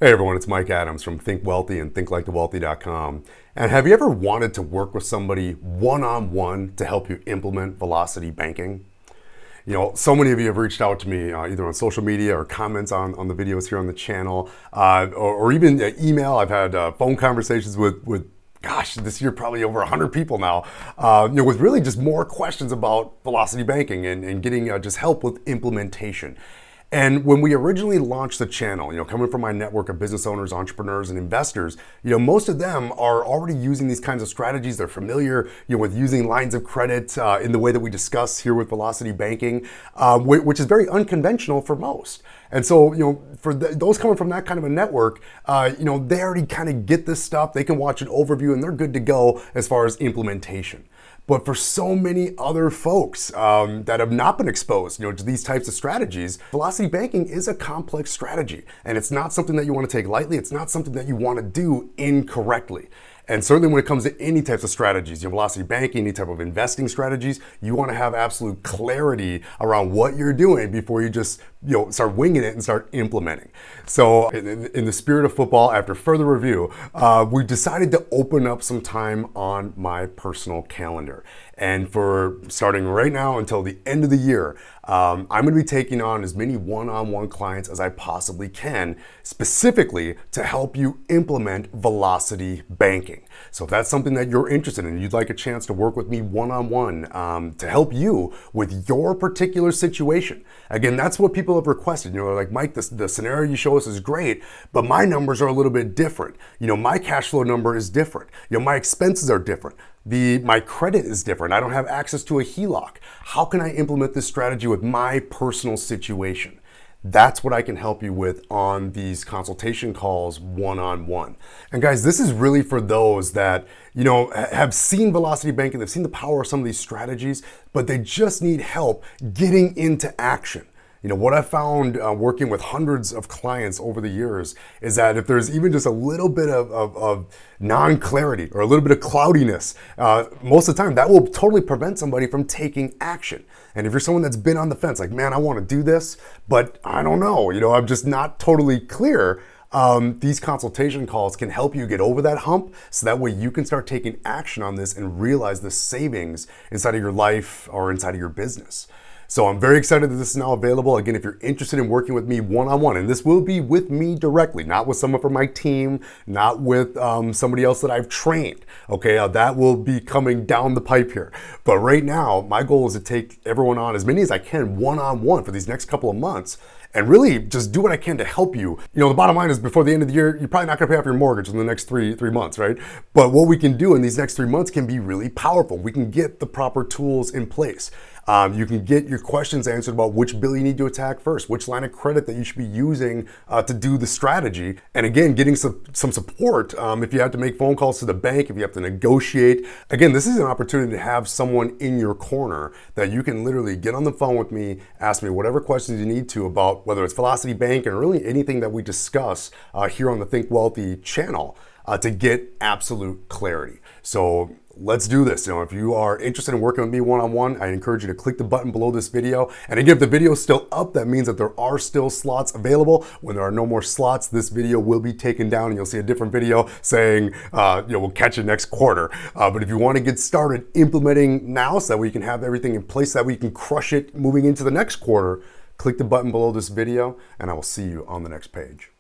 Hey everyone, it's Mike Adams from Think Wealthy and ThinkLikeTheWealthy.com. And have you ever wanted to work with somebody one-on-one to help you implement velocity banking? So many of you have reached out to me either on social media or comments on the videos here on the channel, or even email. I've had phone conversations with gosh, this year probably over 100 people now, with really just more questions about velocity banking and getting just help with implementation. And when we originally launched the channel, coming from my network of business owners, entrepreneurs, and investors, most of them are already using these kinds of strategies. They're familiar, with using lines of credit in the way that we discuss here with velocity banking, which is very unconventional for most. And so, for those coming from that kind of a network, they already kind of get this stuff. They can watch an overview and they're good to go as far as implementation. But for so many other folks that have not been exposed, to these types of strategies, velocity banking is a complex strategy, and it's not something that you want to take lightly. It's not something that you want to do incorrectly. And certainly when it comes to any types of strategies, velocity banking, any type of investing strategies, you want to have absolute clarity around what you're doing before you just start winging it and start implementing. So in the spirit of football, after further review, we decided to open up some time on my personal calendar. And for starting right now until the end of the year, I'm going to be taking on as many one-on-one clients as I possibly can, specifically to help you implement velocity banking. So if that's something that you're interested in, you'd like a chance to work with me one-on-one to help you with your particular situation. Again, that's what people have requested. Like, Mike, the scenario you show us is great, but my numbers are a little bit different. My cash flow number is different. My expenses are different. My credit is different. I don't have access to a HELOC. How can I implement this strategy with my personal situation? That's what I can help you with on these consultation calls one-on-one. And guys, this is really for those that, have seen velocity banking, they've seen the power of some of these strategies, but they just need help getting into action. What I've found working with hundreds of clients over the years is that if there's even just a little bit of non-clarity or a little bit of cloudiness, most of the time that will totally prevent somebody from taking action. And if you're someone that's been on the fence, like, man, I want to do this, but I don't know, I'm just not totally clear, these consultation calls can help you get over that hump so that way you can start taking action on this and realize the savings inside of your life or inside of your business. So I'm very excited that this is now available. Again, if you're interested in working with me one-on-one, and this will be with me directly, not with someone from my team, not with somebody else that I've trained, okay? That will be coming down the pipe here. But right now, my goal is to take everyone on, as many as I can, one-on-one for these next couple of months, and really just do what I can to help you. The bottom line is before the end of the year, you're probably not gonna pay off your mortgage in the next three months, right? But what we can do in these next 3 months can be really powerful. We can get the proper tools in place. You can get your questions answered about which bill you need to attack first, which line of credit that you should be using to do the strategy. And again, getting some support if you have to make phone calls to the bank, if you have to negotiate. Again, this is an opportunity to have someone in your corner that you can literally get on the phone with me, ask me whatever questions you need to about whether it's velocity banking or really anything that we discuss here on the Think Wealthy channel to get absolute clarity. So let's do this. If you are interested in working with me one-on-one, I encourage you to click the button below this video. And again, if the video is still up, that means that there are still slots available. When there are no more slots, this video will be taken down and you'll see a different video saying, we'll catch you next quarter. But if you want to get started implementing now so that we can have everything in place, so that we can crush it moving into the next quarter, click the button below this video and I will see you on the next page.